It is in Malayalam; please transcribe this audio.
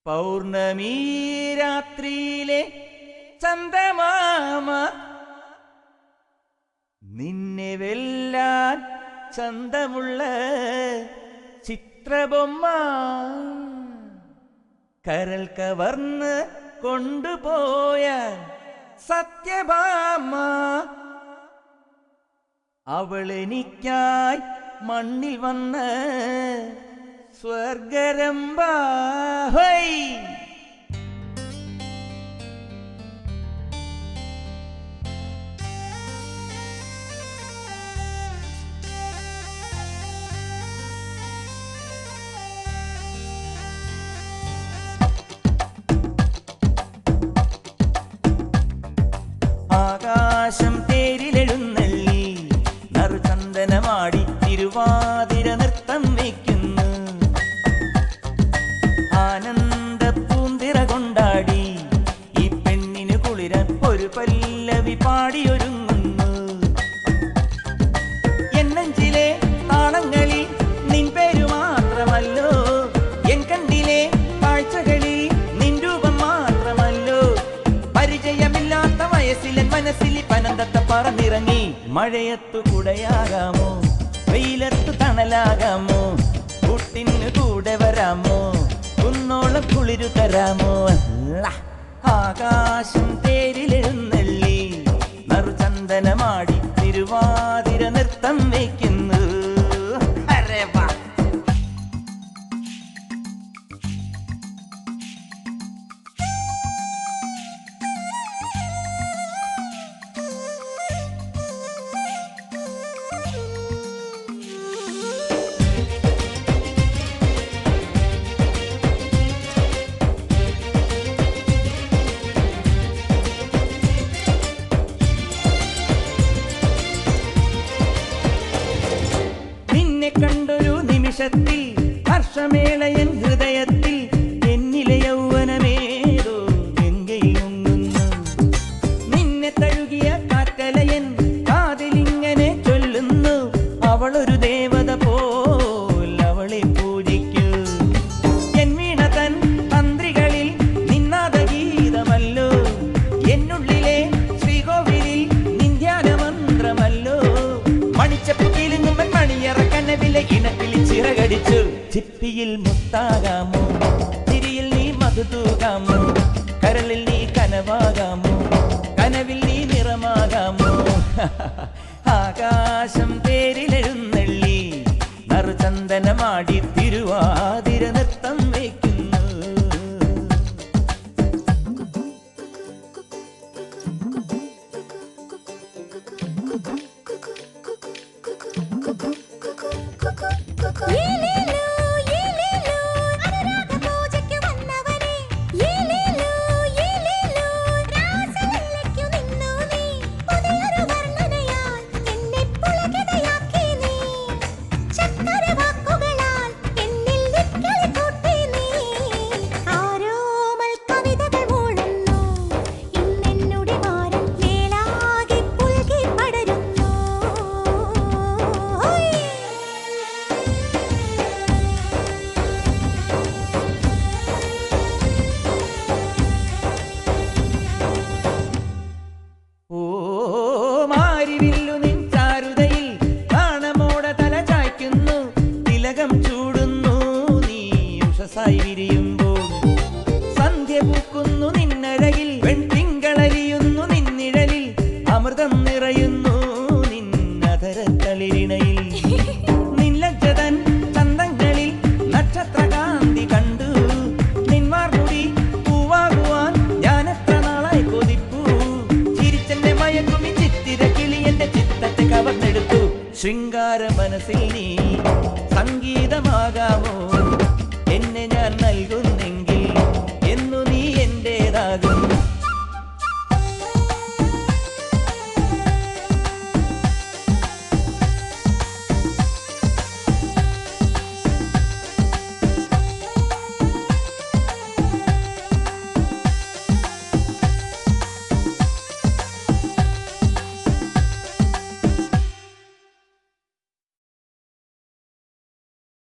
പൗർണമി രാത്രിയിലെ ചന്ദമാമ നിന്നെ വെല്ലാൻ ചന്തമുള്ള ചിത്രബൊമ്മ കരൽ കവർന്ന് കൊണ്ടുപോയ സത്യഭാമ അവളെനിക്കായി മണ്ണിൽ വന്ന് സ്വർഗരംബ ആകാശം തേരിലെഴുന്നള്ളി നറുചന്ദനമാടി തിരുവാതിര നൃത്തം വയ്ക്കുന്നു. ആനന്ദ പൂന്തിറ കൊണ്ടാടി ഈ പെണ്ണിന് കുളിരാൻ ഒരു പല്ലവി പാടിയൊരുങ്ങുന്നു. എന്നെഞ്ചിലെ താളങ്ങളിൽ നിൻ പേരു മാത്രമല്ലോ, എൻ കണ്ണിലെ കാഴ്ചകളിൽ നിൻ രൂപം മാത്രമല്ലോ. പരിചയമില്ലാത്ത വയസ്സിലൻ മനസ്സിൽ പനന്തത്ത പറന്നിറങ്ങി. മഴയത്തു കുടയാകാമോ, വെയിലത്തു തണലാകാമോ, കൂട്ടിന് കൂടെ വരാമോ, കുന്നോളം കുളിരു തരാമോ. ആകാശം തേരിലെഴുന്നള്ളി നറുചന്ദനമാടി തിരുവാതിര നൃത്തം വയ്ക്കുന്നു. അരേ വാ. കണ്ടൊരു നിമിഷത്തിൽ ഹർഷമേളയൻ ഹൃദയത്തിൽ എന്നിലെ യൗവനമേതോ ഗംഗയിൽ മുങ്ങുന്നു. നിന്നെ തഴുകിയ കാറ്റലയൻ കാതിലിങ്ങനെ ചൊല്ലുന്നു, അവളൊരു ദേവത പോൽ അവളെ പൂജിക്കൂ. എൻ വീണ തൻ തന്ത്രികളിൽ നിന്നാദഗീതമല്ലോ, എന്നുള്ളിലെ ശ്രീകോവിലിൽ നിന്ധ്യാന മന്ത്രമല്ലോ. മണിച്ചപ്പു കിലുങ്ങുമ്പൻ മണിയറക്കനവിലെ ഇണക്കിൽ ചിറകടിച്ചു. ചിപ്പിയിൽ മുത്താകാമോ, തിരിയിൽ നീ മധുതൂകാമോ, കരളിൽ നീ കനവാകാമോ, കനവിൽ നീ നിറമാകാമോ. ആകാശം തേരിലെഴുന്നള്ളി നറുചന്ദനമാടി തിരുവാതിര നൃത്തം വയ്ക്കുന്നു. സന്ധ്യ പൂക്കുന്നു നിന്നഴകിൽ, വെൺതിങ്കളരിയുന്നു നിന്നിഴലിൽ, അമൃതം നിറയുന്നു നിന്നധരത്തളിരിണയിൽ. നിൻലജ്ജതൻ ചന്തങ്ങളിൽ നക്ഷത്രകാന്തി കണ്ടു, നിൻവാർമുടി പൂവാകുവാൻ ഞാനെത്ര നാളായി കൊതിപ്പൂ. ചിരിച്ചെന്നെ മയക്കുമി ചിത്തിര കിളി എന്റെ ചിത്തത്തെ കവർന്നെടുത്തു. ശൃംഗാര മനസ്സിൽ നീ